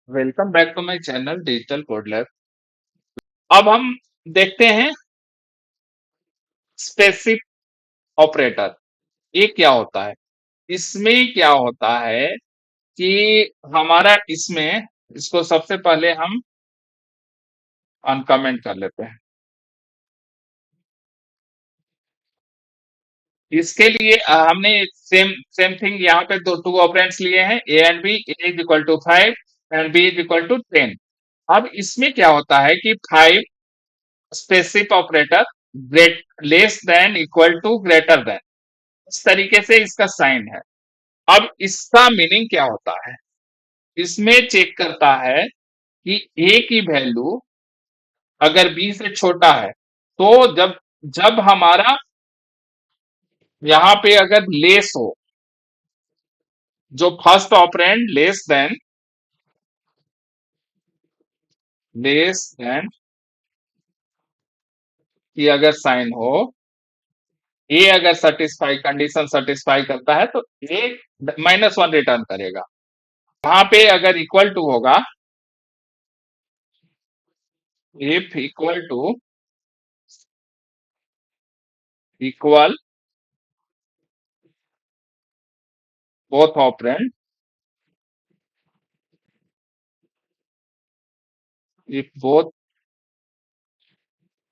Welcome back to my channel Digital Code Lab. अब हम देखते हैं स्पेसिफिक ऑपरेटर। ये क्या होता है? इसमें क्या होता है कि हमारा इसमें इसको सबसे पहले हम अनकमेंट कर लेते हैं। इसके लिए हमने सेम सेम थिंग यहाँ पे दो टू ऑपरेंड्स लिए हैं, A and B. A is equal to 5 and B is equal to 10। अब इसमें क्या होता है कि 5 specific operator great less than equal to greater than, इस तरीके से इसका साइन है। अब इसका मीनिंग क्या होता है? इसमें चेक करता है कि ए की वैल्यू अगर बी से छोटा है, तो जब जब हमारा यहाँ पे अगर लेस हो, जो फर्स्ट ऑपरेंड लेस देन की अगर साइन हो, ए अगर सेटिस्फाई कंडीशन सेटिस्फाई करता है तो ए -1 रिटर्न करेगा। वहां पे अगर इक्वल टू होगा, if equal both operand, if both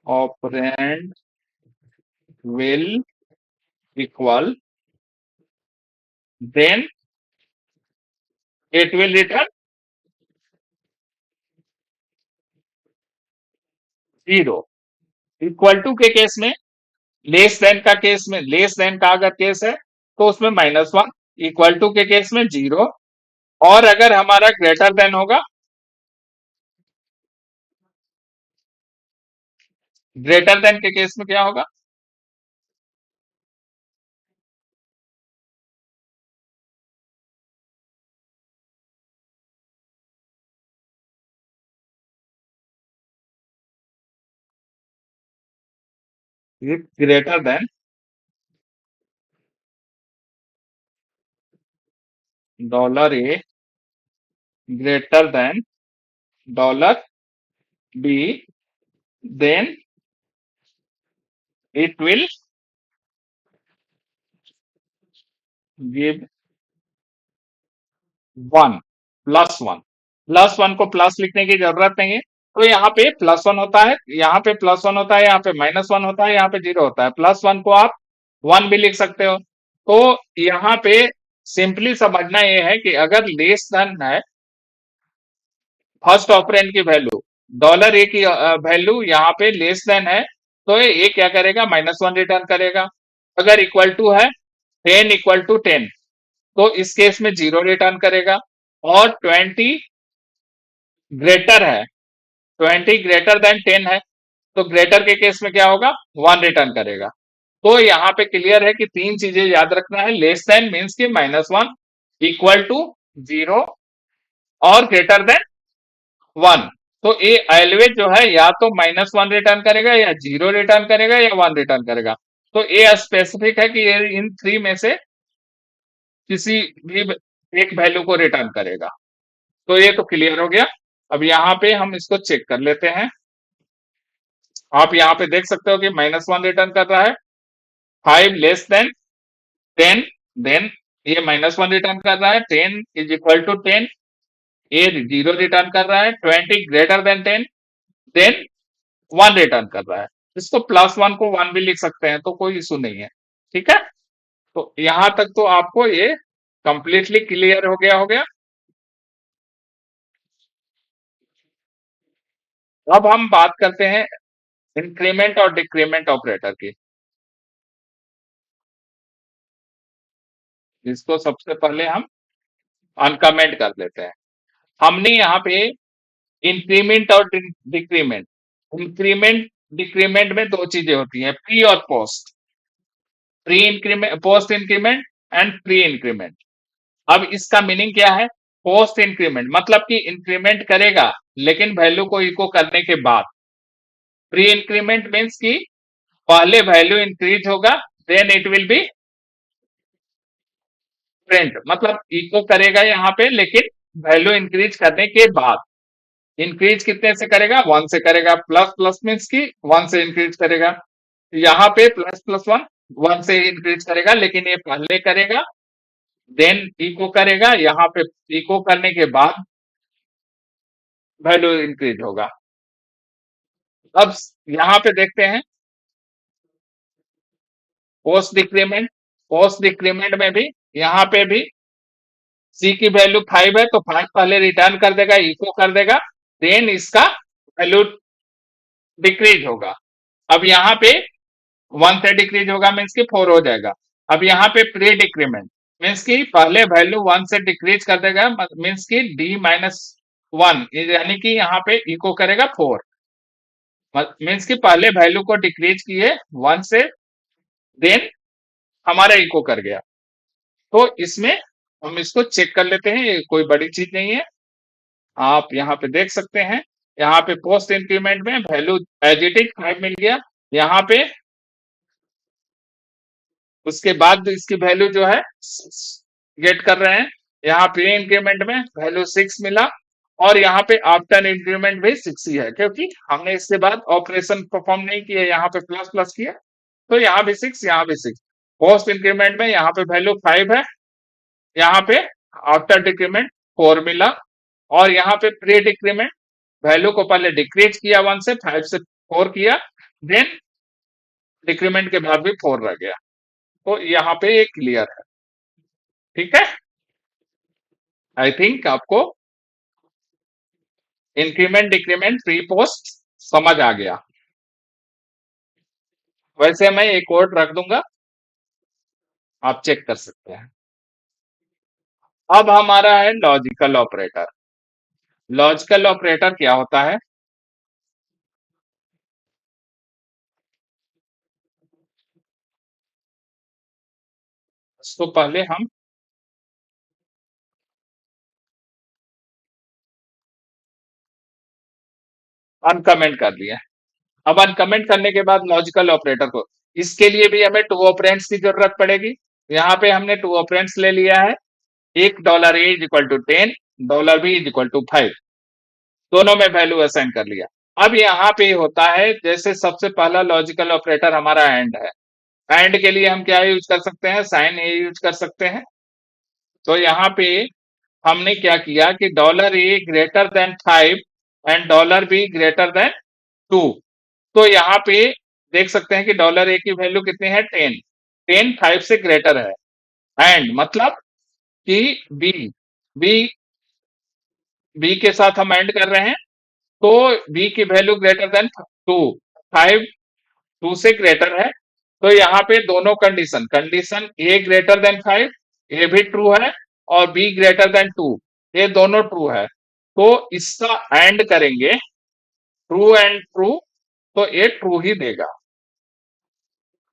operand will equal, then it will return 0। Equal to के केस में, लेस देन का केस में, लेस देन का अगर केस है तो उसमें -1, इक्वल टू के केस में 0, और अगर हमारा ग्रेटर देन होगा, ग्रेटर देन के केस में क्या होगा? If greater than $A greater than $B, then it will give 1 +1। +1 को प्लस लिखने की जरूरत नहीं है, तो यहाँ पे +1 होता है, यहाँ पे +1 होता है, यहाँ पे -1 होता है, यहाँ पे 0 होता है। +1 को आप 1 भी लिख सकते हो। तो यहाँ पे सिंपली समझना ये है कि अगर लेस देन है फर्स्ट ऑपरेंड की वैल्यू, $A की वैल्यू यहाँ पे लेस देन है, तो ये क्या करेगा? -1 रिटर्न करेगा। अगर इक्वल टू है 10 इक्वल टू 10, तो इस केस में 0 रिटर्न करेगा। और 20 ग्रेटर है, 20 ग्रेटर देन 10 है, तो ग्रेटर के केस में क्या होगा? 1 रिटर्न करेगा। तो यहाँ पे क्लियर है कि तीन चीजें याद रखना है। लेस देन मीन्स की -1, इक्वल टू 0, और ग्रेटर देन 1। तो ये ऑलवेज जो है या तो -1 रिटर्न करेगा, या 0 रिटर्न करेगा, या 1 रिटर्न करेगा। तो ये स्पेसिफिक है कि ये इन थ्री में से किसी भी एक वैल्यू को रिटर्न करेगा। तो ये तो क्लियर हो गया। अब यहाँ पे हम इसको चेक कर लेते हैं। आप यहाँ पे देख सकते हो कि -1 रिटर्न कर रहा है, 5 लेस देन 10, देन ये -1 रिटर्न कर रहा है, 10 इज इक्वल टू 10, ये 0 रिटर्न कर रहा है, 20 ग्रेटर देन 10, देन 1 रिटर्न कर रहा है। इसको +1 को 1 भी लिख सकते हैं, तो कोई इशू नहीं है। ठीक है, तो यहां तक तो आपको ये कंप्लीटली क्लियर हो गया। अब हम बात करते हैं इंक्रीमेंट और डिक्रीमेंट ऑपरेटर की। इसको सबसे पहले हम अनकमेंट कर लेते हैं। हमने यहाँ पे इंक्रीमेंट और डिक्रीमेंट, इंक्रीमेंट डिक्रीमेंट में दो चीजें होती हैं, प्री और post. Pre increment, post increment and pre increment. अब इसका मीनिंग क्या है? पोस्ट इंक्रीमेंट मतलब कि इंक्रीमेंट करेगा लेकिन वैल्यू को इको करने के बाद। प्री इंक्रीमेंट मीन्स कि पहले वैल्यू इंक्रीज होगा, then it will be print, मतलब इको करेगा यहाँ पे लेकिन वैल्यू इंक्रीज करने के बाद, इंक्रीज कितने से करेगा, 1 से करेगा, प्लस प्लस मीन्स की 1 से इंक्रीज करेगा, यहाँ पे प्लस प्लस 1 1 से इंक्रीज करेगा, लेकिन ये पहले करेगा देन इको करेगा, यहाँ पे इको करने के बाद वैल्यू इंक्रीज होगा। अब यहाँ पे देखते हैं पोस्ट डिक्रीमेंट, पोस्ट डिक्रीमेंट में भी यहाँ पे भी सी की वैल्यू 5 है तो 5 पहले रिटर्न कर देगा, इको कर देगा, देन इसका वैल्यू डिक्रीज होगा। अब यहाँ पे 1 से डिक्रीज होगा मीन्स की 4 हो जाएगा। अब यहाँ पे प्री डिक्रीमेंट मीन्स की पहले वैल्यू 1 से डिक्रीज कर देगा, मीन्स की डी माइनस 1, यानी कि यहाँ पे इको करेगा 4, मीन्स की पहले वैल्यू को डिक्रीज किए 1 से, देन हमारा इको कर गया। तो इसमें हम इसको चेक कर लेते हैं, ये कोई बड़ी चीज नहीं है। आप यहाँ पे देख सकते हैं, यहाँ पे पोस्ट इंक्रीमेंट में वैल्यू एज इट इज 5 मिल गया, यहाँ पे उसके बाद इसकी वैल्यू जो है गेट कर रहे हैं, यहाँ प्री इंक्रीमेंट में वैल्यू 6 मिला, और यहाँ पे आफ्टर इंक्रीमेंट भी 6 ही है, क्योंकि हमने इसके बाद ऑपरेशन परफॉर्म नहीं किया, यहाँ पे प्लस प्लस किया, तो यहाँ भी 6 यहाँ भी 6। पोस्ट इंक्रीमेंट में यहाँ पे वैल्यू 5 है, यहाँ पे आफ्टर डिक्रीमेंट 4 मिला, और यहाँ पे प्री डिक्रीमेंट वैल्यू को पहले डिक्रीज किया 1 से, 5 से 4 किया, देन डिक्रीमेंट के बाद भी 4 रह गया। तो यहाँ पे ये क्लियर है, ठीक है। आई थिंक आपको इंक्रीमेंट डिक्रीमेंट प्री पोस्ट समझ आ गया। वैसे मैं एक कोड रख दूंगा, आप चेक कर सकते हैं। अब हमारा है लॉजिकल ऑपरेटर। लॉजिकल ऑपरेटर क्या होता है? इसको पहले हम अनकमेंट कर लिए। अब अनकमेंट करने के बाद लॉजिकल ऑपरेटर को, इसके लिए भी हमें टू ऑपरेंड्स की जरूरत पड़ेगी। यहाँ पे हमने टू ऑपरेंड्स ले लिया है, एक dollar A is equal to 10, dollar B is equal to 5, दोनों में वैल्यू असाइन कर लिया। अब यहाँ पे होता है, जैसे सबसे पहला लॉजिकल ऑपरेटर हमारा एंड है, एंड के लिए हम क्या यूज कर सकते हैं, साइन ए यूज कर सकते हैं। तो यहाँ पे हमने क्या किया कि dollar A greater than 5 and dollar be greater than 2, तो यहाँ पे देख सकते हैं कि डॉलर ए की वैल्यू कितनी है, 10, 10 5 से ग्रेटर है, एंड मतलब कि बी, बी बी के साथ हम एंड कर रहे हैं, तो बी की वैल्यू ग्रेटर देन 2, 5 2 से ग्रेटर है, तो यहाँ पे दोनों कंडीशन, कंडीशन ए ग्रेटर देन 5 ये भी ट्रू है, और बी ग्रेटर देन 2 ये दोनों ट्रू है, तो इसका एंड करेंगे ट्रू एंड ट्रू, तो ये ट्रू ही देगा,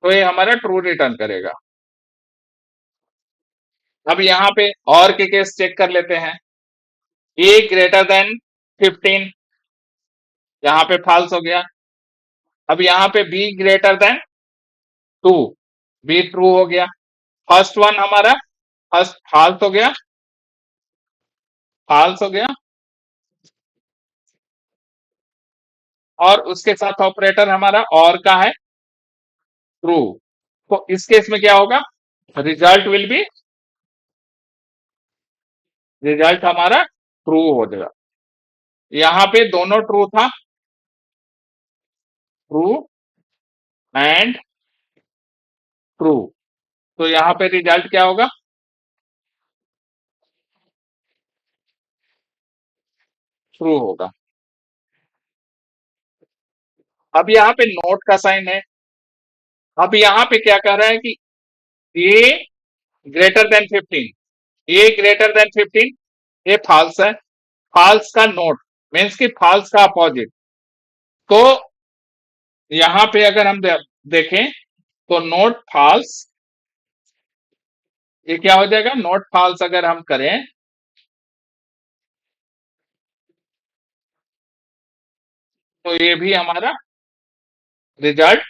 तो ये हमारा ट्रू रिटर्न करेगा। अब यहाँ पे और के केस चेक कर लेते हैं, ए ग्रेटर देन 15, यहाँ पे फॉल्स हो गया। अब यहाँ पे be greater than 2, be true हो गया। फर्स्ट वन हमारा फर्स्ट फॉल्स हो गया, फॉल्स हो गया, और उसके साथ ऑपरेटर हमारा और का है ट्रू, तो इस केस में क्या होगा, रिजल्ट विल बी, रिजल्ट हमारा ट्रू हो जाएगा। यहाँ पे दोनों ट्रू था, ट्रू एंड ट्रू, तो यहाँ पे रिजल्ट क्या होगा, ट्रू होगा। अब यहाँ पे नोट का साइन है, अब यहाँ पे क्या कह रहा है कि ए ग्रेटर देन 15, ए ग्रेटर देन 15 ये फॉल्स है, फॉल्स का नोट मीन्स की फॉल्स का अपोजिट, तो यहाँ पे अगर हम देखें तो नोट फॉल्स, ये क्या हो जाएगा, नोट फॉल्स अगर हम करें तो ये भी हमारा रिजल्ट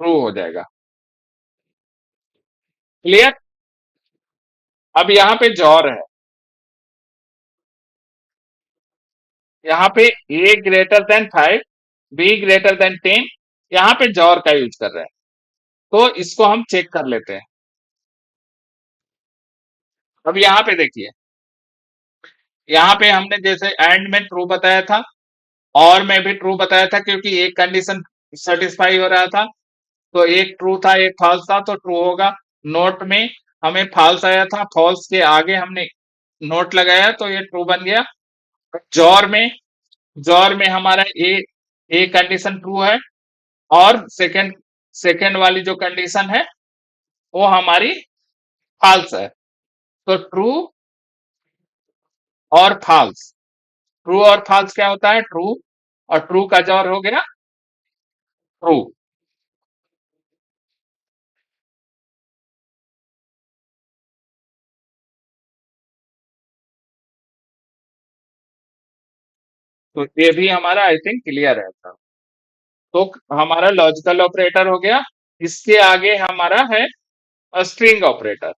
ट्रू हो जाएगा। क्लियर? अब यहाँ पे जॉर है, यहाँ पे a greater than 5, b greater than 10, यहाँ पे जॉर का यूज कर रहे हैं। तो इसको हम चेक कर लेते हैं। अब यहाँ पे देखिए, यहाँ पे हमने जैसे एंड में ट्रू बताया था, और में भी ट्रू बताया था, क्योंकि एक कंडीशन सेटिस्फाई हो रहा था। तो एक ट्रू था एक फॉल्स था, तो ट्रू होगा। नोट में हमें फॉल्स आया था, फॉल्स के आगे हमने नोट लगाया तो ये ट्रू बन गया। जॉर में, जॉर में हमारा ए कंडीशन ट्रू है, और सेकंड सेकंड वाली जो कंडीशन है वो हमारी फॉल्स है। तो ट्रू और फॉल्स, ट्रू और फॉल्स क्या होता है? ट्रू, और ट्रू का जॉर हो गया ट्रू। तो ये भी हमारा आई थिंक क्लियर है था। तो हमारा लॉजिकल ऑपरेटर हो गया। इसके आगे हमारा है स्ट्रिंग ऑपरेटर।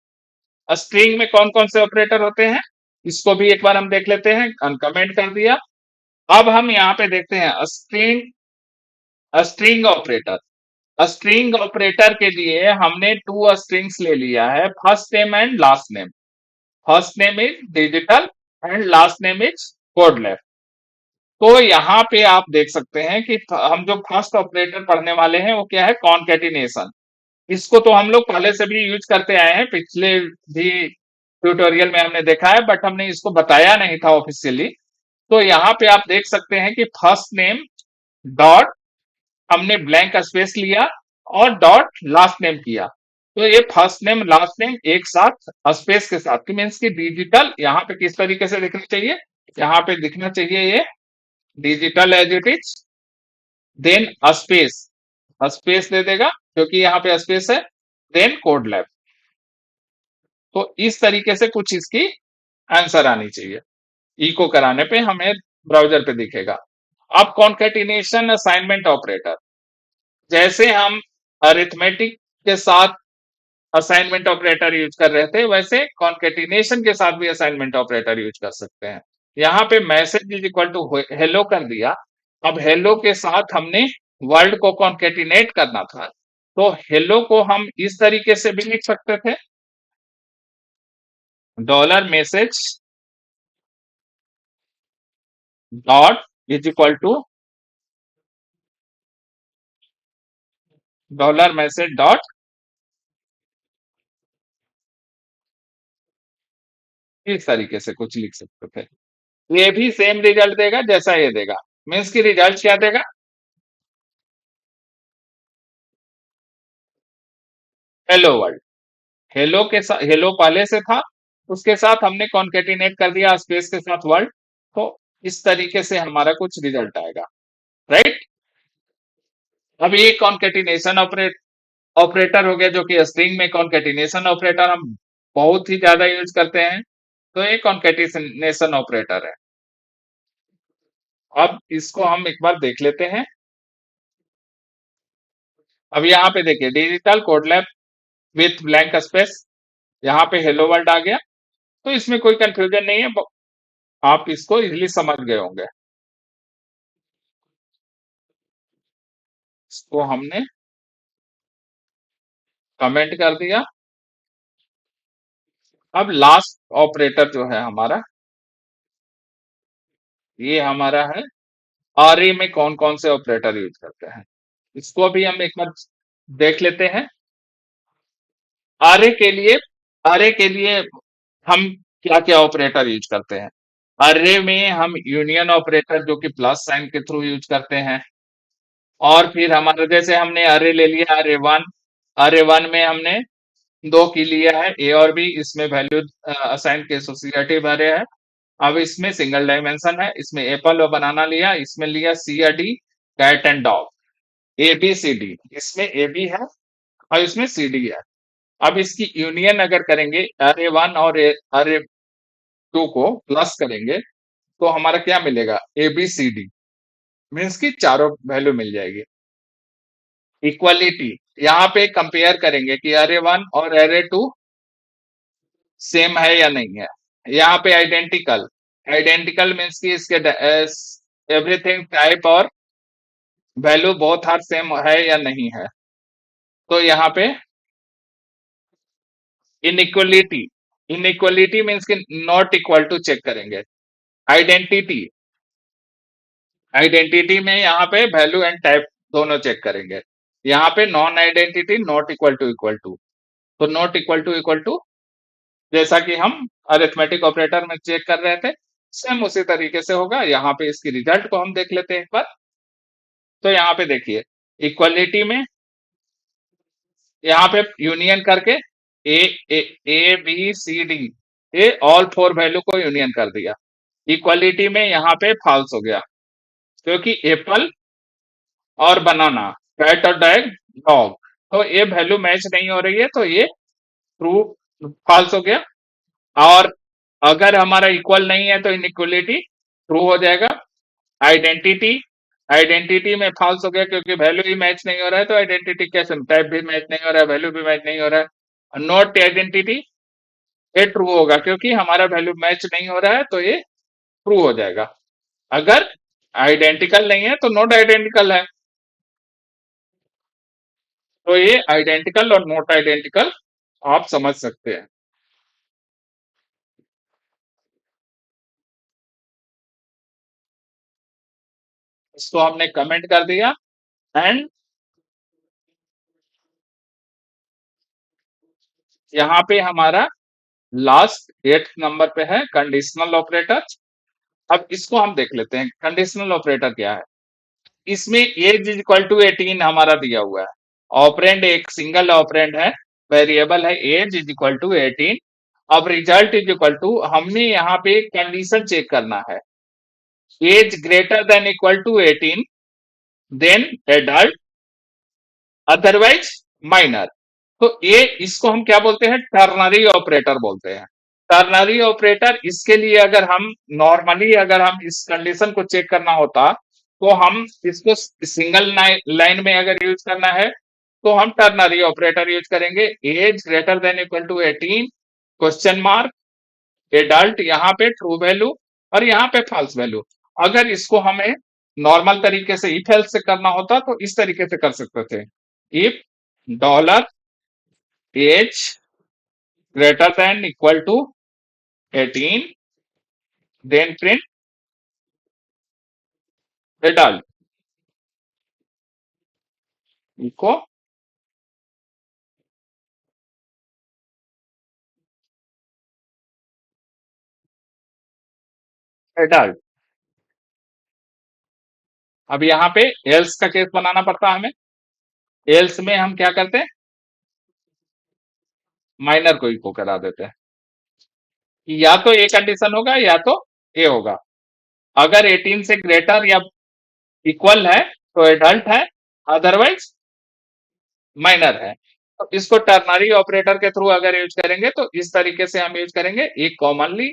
स्ट्रिंग में कौन कौन से ऑपरेटर होते हैं, इसको भी एक बार हम देख लेते हैं। अनकमेंट कर दिया। अब हम यहाँ पे देखते हैं string, string operator. String operator के लिए हमने टू स्ट्रिंग्स ले लिया है, first name and last name. First name is digital and last name is code left. तो यहाँ पे आप देख सकते हैं कि हम जो फर्स्ट ऑपरेटर पढ़ने वाले हैं वो क्या है? कॉनकैटिनेशन। इसको तो हम लोग पहले से भी यूज करते आए हैं, पिछले भी ट्यूटोरियल में हमने देखा है, बट हमने इसको बताया नहीं था ऑफिशियली। तो यहाँ पे आप देख सकते हैं कि फर्स्ट नेम डॉट, हमने ब्लैंक स्पेस लिया और डॉट लास्ट नेम किया। तो ये फर्स्ट नेम लास्ट नेम एक साथ स्पेस के साथ, मीन्स की डिजिटल यहाँ पे किस तरीके से दिखना चाहिए? यहाँ पे दिखना चाहिए ये digital as it is, then space, space दे देगा क्योंकि यहाँ पे स्पेस है, देन कोड लैब। तो इस तरीके से कुछ इसकी आंसर आनी चाहिए। इको कराने पे हमें ब्राउजर पे दिखेगा। अब कॉन्केटिनेशन असाइनमेंट ऑपरेटर, जैसे हम अरिथमेटिक के साथ असाइनमेंट ऑपरेटर यूज कर रहे थे, वैसे कॉन्केटिनेशन के साथ भी असाइनमेंट ऑपरेटर यूज कर सकते हैं। यहाँ पे message is equal to hello कर दिया। अब हेलो के साथ हमने वर्ड को कॉन्केटिनेट करना था, तो हेलो को हम इस तरीके से भी लिख सकते थे, dollar message dot is equal to dollar message dot, इस तरीके से कुछ लिख सकते थे। ये भी सेम रिजल्ट देगा जैसा ये देगा, मीन्स की रिजल्ट क्या देगा? Hello world. हेलो के साथ, हेलो पहले से था, उसके साथ हमने कॉन्केटिनेट कर दिया स्पेस के साथ वर्ल्ड। तो इस तरीके से हमारा कुछ रिजल्ट आएगा, राइट। अब ये कॉन्केटिनेशन ऑपरेटर हो गया, जो कि स्ट्रिंग में कॉन्केटिनेशन ऑपरेटर हम बहुत ही ज्यादा यूज करते हैं। तो ये कॉन्केटिनेशन ऑपरेटर है। अब इसको हम एक बार देख लेते हैं। अब यहाँ पे देखिए digital Code lab with blank space, यहाँ पे हेलो वर्ल्ड आ गया। तो इसमें कोई कंफ्यूजन नहीं है, आप इसको इजीली समझ गए होंगे। इसको हमने कमेंट कर दिया। अब लास्ट ऑपरेटर जो है हमारा, ये हमारा है आरए में कौन कौन से ऑपरेटर यूज करते हैं, इसको भी हम एक बार देख लेते हैं। आरए के लिए, आरए के लिए हम क्या क्या ऑपरेटर यूज करते हैं? अरे में हम यूनियन ऑपरेटर जो कि प्लस साइन के थ्रू यूज करते हैं। और फिर हमारा जैसे हमने अरे ले लिया, अरे 1, अरे 1 में हमने दो की लिया है, ए और बी, इसमें वैल्यू असाइन के एसोसिएटिव अरे है। अब इसमें सिंगल डायमेंशन है, इसमें एप्पल और बनाना लिया, इसमें लिया सी या D, cat and dog, A B C D, इसमें ए बी है और इसमें सी डी है। अब इसकी यूनियन अगर करेंगे, अरे 1 और अरे 2 को प्लस करेंगे, तो हमारा क्या मिलेगा? A B C D, means की चारों वैल्यू मिल जाएगी। इक्वलिटी, यहाँ पे कंपेयर करेंगे कि अरे 1 और अरे 2 सेम है या नहीं है। यहाँ पे आइडेंटिकल, आइडेंटिकल मीन्स कि इसके एवरीथिंग टाइप और वैल्यू बोथ आर सेम है या नहीं है। तो यहाँ पे इनइक्वलिटी, इनइक्वलिटी मीन्स कि नॉट इक्वल टू चेक करेंगे। आइडेंटिटी, आइडेंटिटी में यहाँ पे वैल्यू एंड टाइप दोनों चेक करेंगे। यहाँ पे non identity not equal to, तो नॉट इक्वल टू जैसा कि हम अरिथमेटिक ऑपरेटर में चेक कर रहे थे, सेम उसी तरीके से होगा। यहाँ पे इसकी रिजल्ट को हम देख लेते हैं एक बार। तो यहाँ पे देखिए, इक्वलिटी में यहाँ पे यूनियन करके ए ए ए बी सी डी, ये ऑल फोर वैल्यू को यूनियन कर दिया। इक्वलिटी में यहाँ पे फॉल्स हो गया, क्योंकि एप्पल और बनाना, कैट और डॉग डॉग, तो ये वैल्यू मैच नहीं हो रही है, तो ये ट्रू फॉल्स हो गया। और अगर हमारा इक्वल नहीं है तो इनइक्वलिटी ट्रू हो जाएगा। आइडेंटिटी, आइडेंटिटी में फॉल्स हो गया क्योंकि वैल्यू ही मैच नहीं हो रहा है, तो आइडेंटिटी कैसे, टाइप भी मैच नहीं हो रहा है, वैल्यू भी मैच नहीं हो रहा है। नॉट आइडेंटिटी, ये ट्रू होगा क्योंकि हमारा वैल्यू मैच नहीं हो रहा है, तो ये ट्रू हो जाएगा। अगर आइडेंटिकल नहीं है तो नॉट आइडेंटिकल है। तो ये आइडेंटिकल और नॉट आइडेंटिकल आप समझ सकते हैं। इसको हमने कमेंट कर दिया। एंड यहाँ पे हमारा लास्ट 8th नंबर पे है कंडीशनल ऑपरेटर। अब इसको हम देख लेते हैं, कंडीशनल ऑपरेटर क्या है। इसमें एज इज इक्वल टू 18 हमारा दिया हुआ है। ऑपरेंड एक सिंगल ऑपरेंड है, वेरिएबल है, एज इज इक्वल टू 18। अब रिजल्ट इज इक्वल टू, हमने यहाँ पे कंडीशन चेक करना है, age greater than equal to 18 then adult, otherwise minor. तो ये, इसको हम क्या बोलते हैं, टर्नरी ऑपरेटर बोलते हैं। टर्नरी ऑपरेटर, इसके लिए अगर हम नॉर्मली अगर हम इस कंडीशन को चेक करना होता, तो हम इसको सिंगल लाइन में अगर यूज करना है तो हम टर्नरी ऑपरेटर यूज करेंगे। Age greater than equal to 18, question mark, adult, यहाँ पे ट्रू वैल्यू और यहाँ पे फॉल्स वैल्यू। अगर इसको हमें नॉर्मल तरीके से इफ एल्स से करना होता तो इस तरीके से कर सकते थे, if dollar age greater than equal to 18 then print adult echo adult. अब यहाँ पे एल्स का केस बनाना पड़ता है हमें। एल्स में हम क्या करते हैं, माइनर को इको करा देते हैं कि या तो ए कंडीशन होगा या तो ए होगा। अगर 18 से ग्रेटर या इक्वल है तो एडल्ट है, अदरवाइज माइनर है। तो इसको टर्नरी ऑपरेटर के थ्रू अगर यूज करेंगे तो इस तरीके से हम यूज करेंगे। एक कॉमनली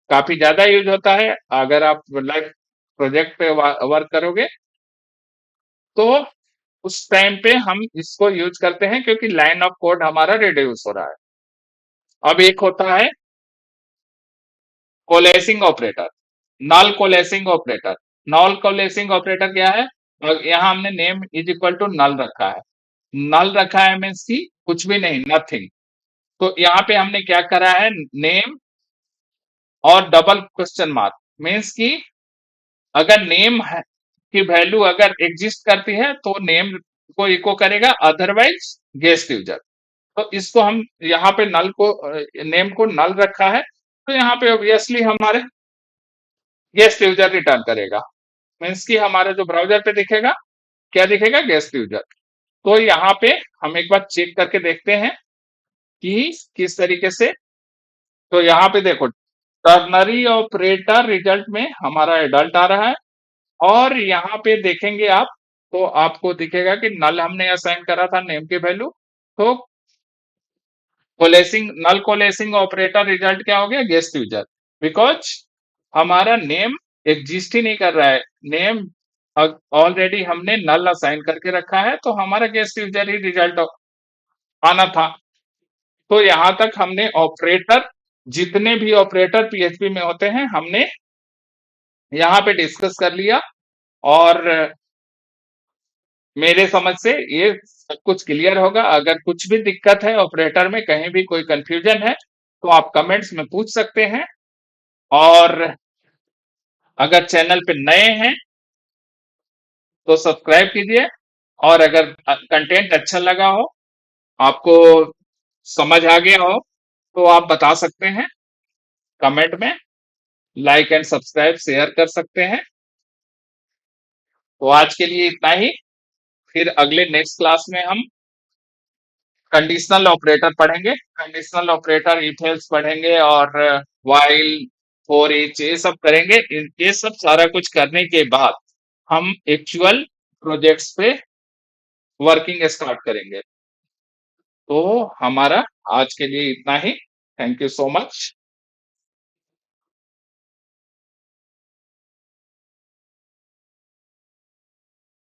काफी ज्यादा यूज होता है अगर आप लाइक प्रोजेक्ट पे वर्क करोगे, तो उस टाइम पे हम इसको यूज करते हैं क्योंकि लाइन ऑफ कोड हमारा रिड्यूस हो रहा है। अब एक होता है coalescing operator, null coalescing operator. Null coalescing operator क्या है, यहाँ हमने name is equal to null रखा है। नल रखा है मीन्स की कुछ भी नहीं, नथिंग। तो यहाँ पे हमने क्या करा है, नेम और डबल क्वेश्चन मार्क, मीन्स की अगर नेम है की वैल्यू अगर एग्जिस्ट करती है तो नेम को इको करेगा, अदरवाइज गेस्ट यूजर। तो इसको हम यहाँ पे नल को, नेम को नल रखा है, तो यहाँ पे ऑब्वियसली हमारे गेस्ट यूजर रिटर्न करेगा। मीन्स की हमारे जो ब्राउजर पे दिखेगा, क्या दिखेगा, गेस्ट यूजर। तो यहाँ पे हम एक बार चेक करके देखते हैं कि किस तरीके से। तो यहाँ पे देखो, टर्नरी ऑपरेटर रिजल्ट में हमारा एडल्ट आ रहा है, और यहाँ पे देखेंगे आप तो आपको दिखेगा कि नल हमने असाइन करा था नेम की वैल्यू। तो कोलेसिंग, नल कोलेसिंग ऑपरेटर रिजल्ट क्या हो गया, गेस्ट यूजर, बिकॉज हमारा नेम एग्जिस्ट ही नहीं कर रहा है। नेम ऑलरेडी हमने नल असाइन करके रखा है, तो हमारा गेस्ट यूजर ही रिजल्ट आना था। तो यहां तक हमने ऑपरेटर जितने भी ऑपरेटर पीएचपी में होते हैं हमने यहाँ पे डिस्कस कर लिया, और मेरे समझ से ये सब कुछ क्लियर होगा। अगर कुछ भी दिक्कत है ऑपरेटर में, कहीं भी कोई कंफ्यूजन है, तो आप कमेंट्स में पूछ सकते हैं। और अगर चैनल पे नए हैं तो सब्सक्राइब कीजिए, और अगर कंटेंट अच्छा लगा हो, आपको समझ आ गया हो, तो आप बता सकते हैं कमेंट में, लाइक एंड सब्सक्राइब शेयर कर सकते हैं। तो आज के लिए इतना ही। फिर अगले नेक्स्ट क्लास में हम कंडीशनल ऑपरेटर पढ़ेंगे, कंडीशनल ऑपरेटर इफ एल्स पढ़ेंगे, और व्हाइल, फॉर ईच, ये सब करेंगे। ये सब सारा कुछ करने के बाद हम एक्चुअल प्रोजेक्ट्स पे वर्किंग स्टार्ट करेंगे। तो हमारा आज के लिए इतना ही। Thank you so much.